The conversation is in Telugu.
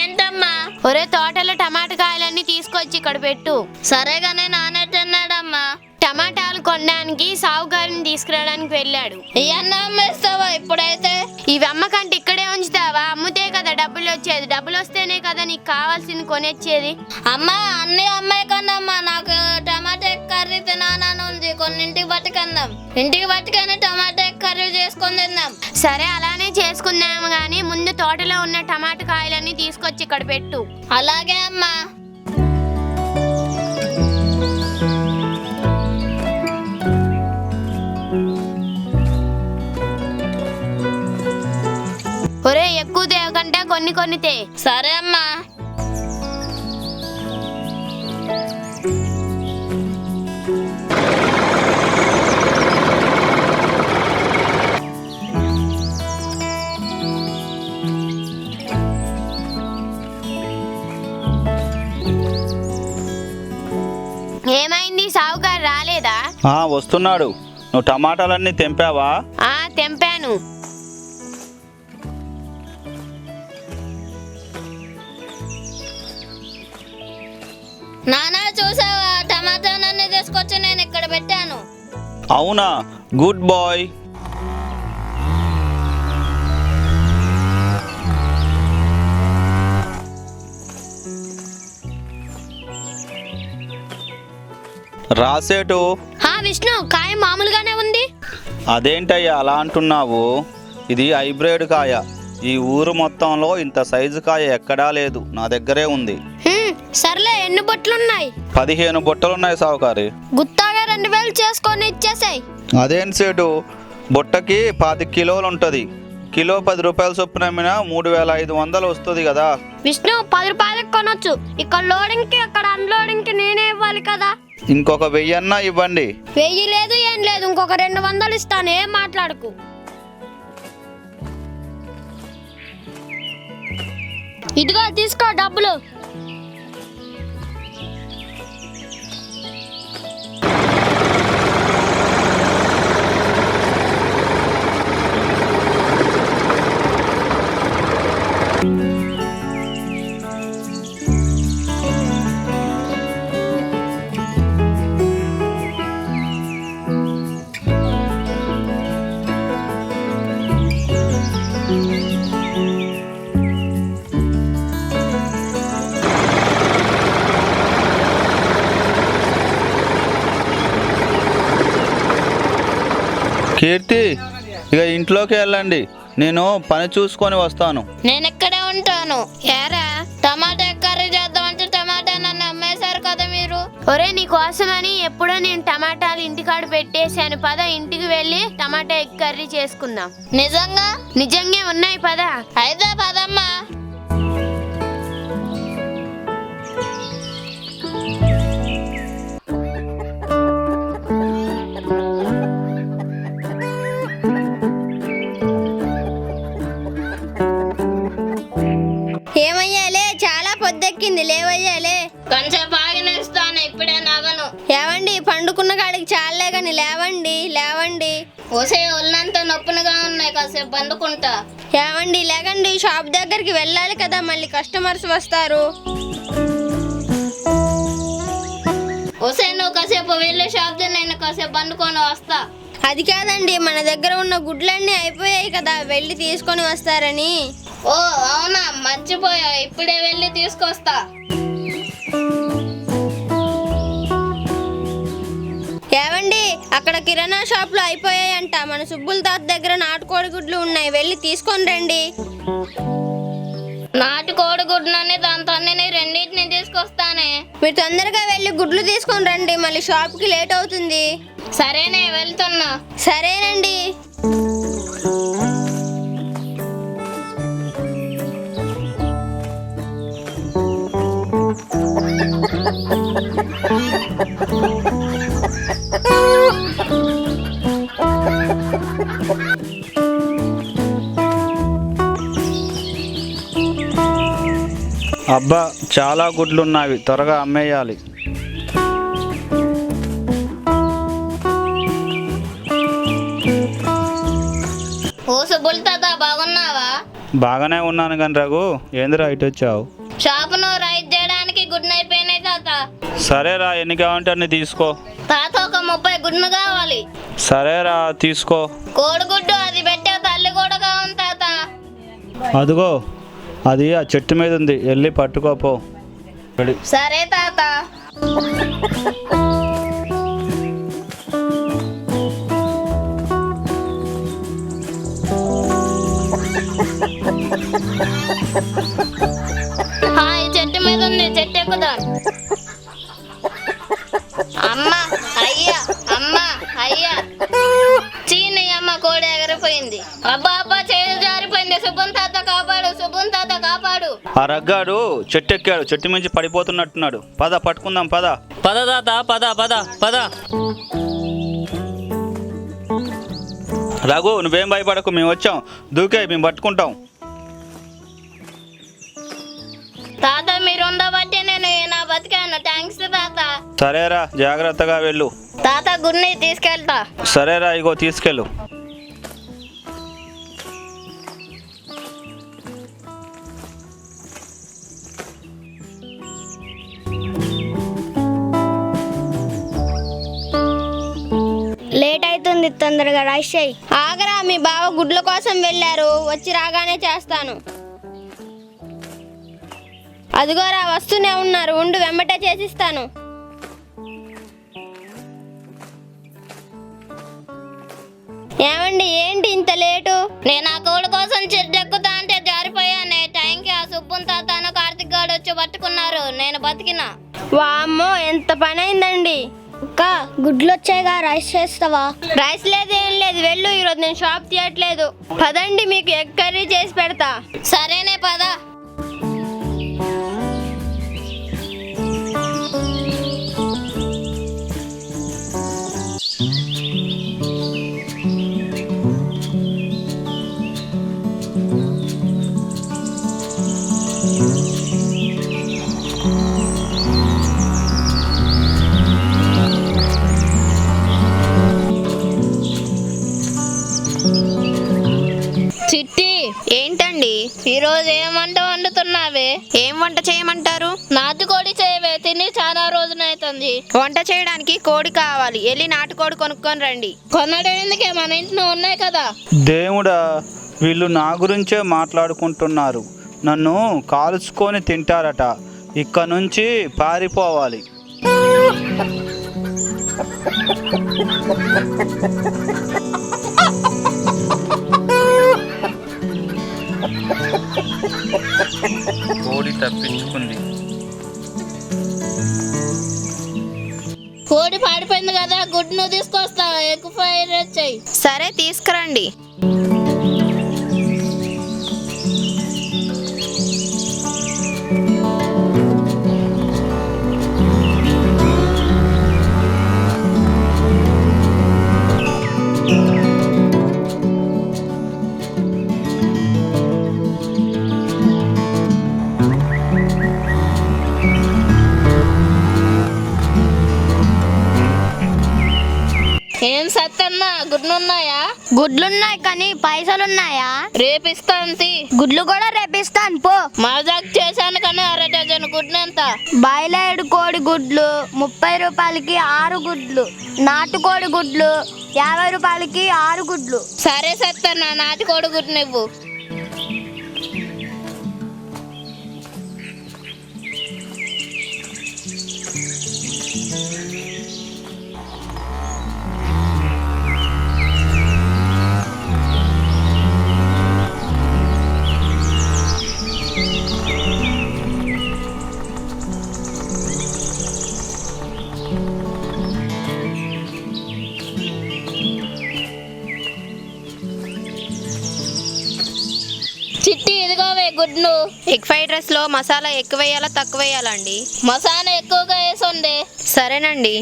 ఏంటమ్మా? ఒరే తోటలో టమాటా కాయలన్నీ తీసుకొచ్చి ఇక్కడ పెట్టు. సరేగానే నానెట్టన్నాడమ్మా. టమాటాలు కొనడానికి సావుకారిని తీసుకురావడానికి వెళ్ళాడు. ఇవన్నీ అమ్మేస్తావా ఇప్పుడైతే? ఇవి అమ్మకంటే ఇక్కడే ఉంచుతావా? అమ్ముతే కదా డబ్బులు వచ్చేది. డబ్బులు వస్తేనే కదా నీకు కావాల్సింది కొనిచ్చేది. అమ్మా అన్ని అమ్మాయి కన్నమ్మా, నాకు టమాటా కర్రీ తినాలని ఉంది. కొన్నింటికి పట్టుకుందాం. ఇంటికి పట్టుకొని టమాటా కర్రీ చేసుకొని తిందాం. సరే అలానే చేసుకుందాము గాని ముందు తోటలో ఉన్న టమాటా కాయలన్నీ తీసుకొచ్చి ఇక్కడ పెట్టు. అలాగే అమ్మా. ఒరే ఎక్కువ తేకంటే కొన్ని కొన్ని తే. సరే అమ్మా. ఏమైంది? సావుకారు రాలేదా? వస్తున్నాడు. నువ్వు టమాటాలన్నీ తెంపావా? తెంపాను. నానా చూసావా? టమాటాలన్నీ తీసుకొచ్చి నేను ఇక్కడ పెట్టాను. అవునా, గుడ్ బాయ్. రాసేటు. విష్ణు, కాయ మామూలుగానే ఉంది. అదేంటయ్యా అలా అంటున్నావు? ఇది హైబ్రిడ్ కాయ. ఈ ఊరు మొత్తంలో ఇంత సైజు కాయ ఎక్కడా లేదు, నా దగ్గరే ఉంది. సర్లే, ఎన్ని బొట్లున్నాయి? 15 బుట్టలున్నాయి సావుకారి. గుత్తాగా 2000 చేసుకొని ఇచ్చేసాయి. అదేం సేటు, బుట్టకి 25 కిలోలు ఉంటుంది. కిలో 10 రూపాయల చొప్పున అమ్మినా 3500 వస్తుంది కదా. విష్ణు, 10 రూపాయలకు కొనొచ్చు. ఇక్కడ లోడింగ్ కి అక్కడ అన్లోడింగ్ కి నేనే ఇవ్వాలి కదా. ఇంకొక 1000 అన్నా ఇవ్వండి. 1000 లేదు, ఏం లేదు. ఇంకొక 200 ఇస్తాను. ఏం మాట్లాడకు. ఇదిగో తీసుకో డబ్బులు. కీర్తి, ఇక ఇంట్లోకి వెళ్ళండి. నేను పని చూసుకొని వస్తాను. నేను ఇక్కడే ఉంటాను. ఏరా, టమాటా కర్రీ చేద్దామంటే టమాటా నన్ను అమ్మేశారు కదా మీరు. ఒరే నీ కోసమని ఎప్పుడో నేను టమాటాలు ఇంటికాడ పెట్టేశాను. పద ఇంటికి వెళ్ళి టమాటా ఎగ్ కర్రీ చేసుకుందాం. నిజంగా? నిజంగా ఉన్నాయి, పద. అయితే పదమ్మా. ఏమయ్యాలే, చాలా పొద్దెక్కింది. లేవయ్యాలే. కొంచెం బాగా నేస్తాను, ఇప్పుడే నగను. ఏవండి, పండుకున్న కాడికి చాలే గాని లేవండి, లేవండి. ఒసే ఒళ్ళంతా నొప్పులుగా ఉన్నాయి, కాసేపు పండుకుంటా. ఏవండి లేకండి, షాప్ దగ్గరికి వెళ్ళాలి కదా, మళ్ళీ కస్టమర్స్ వస్తారు. ఒసే నువ్వు కాసేపు వెళ్ళి షాప్ నేను కాసేపు పండుకొని వస్తా. అది కాదండి, మన దగ్గర ఉన్న గుడ్లన్నీ అయిపోయాయి కదా, వెళ్ళి తీసుకొని వస్తారని. ఓ అవునా, మర్చిపోయా. ఇప్పుడే వెళ్ళి తీసుకొస్తా. ఏవండి, అక్కడ కిరాణా షాప్ లో అయిపోయాయంట. మన సుబ్బుల తాత దగ్గర నాటుకోడి గుడ్లు ఉన్నాయి, వెళ్ళి తీసుకొని రండి. నాటుకోడి గుడ్లని దాంతో రెండింటిని తీసుకొస్తానే. మీరు తొందరగా వెళ్ళి గుడ్లు తీసుకొని రండి, మళ్ళీ షాప్ కి లేట్ అవుతుంది. సరేనే, వెళ్తున్నా. సరేనండి. అబ్బా, చాలా గుడ్లున్నావి, త్వరగా అమ్మేయాలి. ఓ సుబ్బుల్ తాత, బాగున్నావా? బాగానే ఉన్నాను కానీ రఘు, ఏందిరా ఇటు వచ్చావు? షాపును రైట్ చేయడానికి గుడ్లు అయిపోయినాయి తాత. సరేరా, ఎన్ని కావాలంటే అన్ని తీసుకో. తాత ఒక 30 గుడ్లు కావాలి. సరేరా, తీసుకో. కోడిగుడ్డు అది పెట్టే తల్లి కూడా కావాలి తాత. అదిగో, అది ఆ చెట్టు మీద ఉంది, వెళ్ళి పట్టుకోపో. సరే తాత. హాయ్, చెట్టు మీద ఉంది, చెట్టు ఎక్కుదాం. అమ్మా అయ్యా, అమ్మా అయ్యా. చీని అమ్మ, కోడి ఎగరిపోయింది. అబ్బా అబ్బా, చేయి జారిపోయింది. శుభం తాత కాపాడు, శుభం తాత కాపాడు. ఆ రగ్గాడు చెట్టు ఎక్కాడు, చెట్టు మించి పడిపోతున్నట్టున్నాడు. పద పట్టుకుందాం, పద. పద తాత, పద పద పద. రఘు, నువ్వేం భయపడకు, మేము వచ్చాం. దూకే, మేము పట్టుకుంటాం. తాత మీరు ఉండబట్టి నేను నా బతికాను. థ్యాంక్స్ తాత. సరేరా, జాగ్రత్తగా వెళ్ళు. తాత గుడిని తీసుకెళ్తా. సరేరా, ఇగో తీసుకెళ్ళు. లేట్ అవుతుంది, తొందరగా రైస్ చేయి. ఆగరా, మీ బావ గుడ్ల కోసం వెళ్ళారు, వచ్చి రాగానే చేస్తాను. అదిగోరా, వస్తూనే ఉన్నారు, ఉండు, వెంబటే చేసిస్తాను. ఏమండి, ఏంటి ఇంత లేటు? నేను ఆ కోడి కోసం చెట్టు ఎక్కుతా అంటే జారిపోయానే. టైంకి ఆ సుబ్బున్ తాతను కార్తిక్ గాడు వచ్చి పట్టుకున్నారు. నేను బతికినా. వామ్మో, ఎంత పని అయిందండి. అక్క, గుడ్లు వచ్చాయిగా, రైస్ చేస్తావా? రైస్ లేదు, ఏం లేదు, వెళ్ళు, ఈరోజు నేను షాప్ తీయట్లేదు. పదండి, మీకు ఎగ్ కర్రీ చేసి పెడతా. సరేనే పద. చిట్టి, ఏంటండి? ఈరోజు ఏం వంట వండుతున్నావే? ఏం వంట చేయమంటారు? నాటుకోడి చేయవే, తిని చాలా రోజులైతుంది. వంట చేయడానికి కోడి కావాలి, వెళ్ళి నాటుకోడి కొనుక్కొని రండి. కొనడం ఎందుకే, మన ఇంట్లో ఉన్నాయి కదా. దేవుడా, వీళ్ళు నా గురించే మాట్లాడుకుంటున్నారు. నన్ను కాల్చుకొని తింటారట. ఇక్కడ నుంచి పారిపోవాలి. కోడి తప్పించుకుంది. కోడి పాడిపోయింది కదా, గుడ్ను తీసుకొస్తా. ఎగ్ ఫ్రైడ్ రైస్ చెయ్యి. సరే, తీసుకురండి. ఏం సత్తన్నా, గుడ్లున్నాయా? గుడ్లున్నాయి కానీ పైసలున్నాయా? రేపిస్తాను. గుడ్లు కూడా రేపిస్తాను, పో. మజాక్ చేశాను కానీ 1/2 డజన్ గుడ్లు ఎంత? బాయిలర్డ్ కోడి గుడ్లు 30 రూపాయలకి 6 గుడ్లు, నాటుకోడి గుడ్లు 50 రూపాయలకి 6 గుడ్లు. సరే సత్తన్నా, నాటుకోడి గుడ్డు నువ్వు. చిట్టి, ఇదిగోవే గుడ్లు. ఎగ్ ఫ్రైడ్ రైస్ లో మసాలా ఎక్కువ వేయాలా తక్కువ వేయాలండి? మసాలా ఎక్కువగా వేసండి. సరేనండి.